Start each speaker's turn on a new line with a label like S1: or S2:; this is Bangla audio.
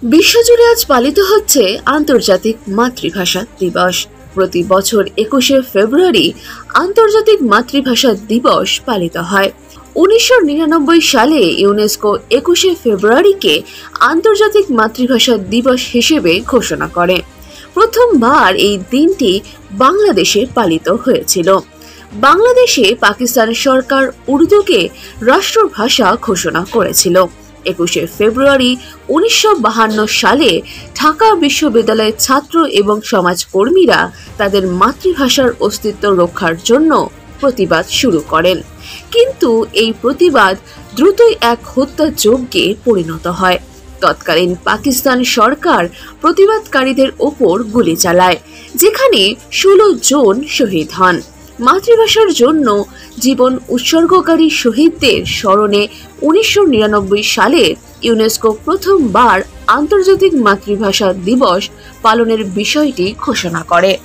S1: বিশ্বজুড়ে আজ পালিত হচ্ছে আন্তর্জাতিক মাতৃভাষা দিবস। প্রতি বছর 21শে ফেব্রুয়ারি আন্তর্জাতিক মাতৃভাষা দিবস পালিত হয়। 1999 সালে ইউনেস্কো 21শে ফেব্রুয়ারিকে আন্তর্জাতিক মাতৃভাষা দিবস হিসেবে ঘোষণা করে। প্রথমবার এই দিনটি বাংলাদেশে পালিত হয়েছিল। বাংলাদেশে পাকিস্তান সরকার উর্দুকে রাষ্ট্রভাষা ঘোষণা করেছিল। 21শে ফেব্রুয়ারি 1952 সালে ঢাকা বিশ্ববিদ্যালয়ের ছাত্র এবং সমাজকর্মীরা তাদের মাতৃভাষার অস্তিত্ব রক্ষার জন্য প্রতিবাদ শুরু করেন, কিন্তু এই প্রতিবাদ দ্রুতই এক হত্যাযজ্ঞে পরিণত হয়। তৎকালীন পাকিস্তান সরকার প্রতিবাদকারীদের ওপর গুলি চালায়, যেখানে 16 জন শহীদ হন। মাতৃভাষার জন্য জীবন উৎসর্গকারী শহীদদের স্মরণে 1999 সালে ইউনেস্কো প্রথমবার আন্তর্জাতিক মাতৃভাষা দিবস পালনের বিষয়টি ঘোষণা করে।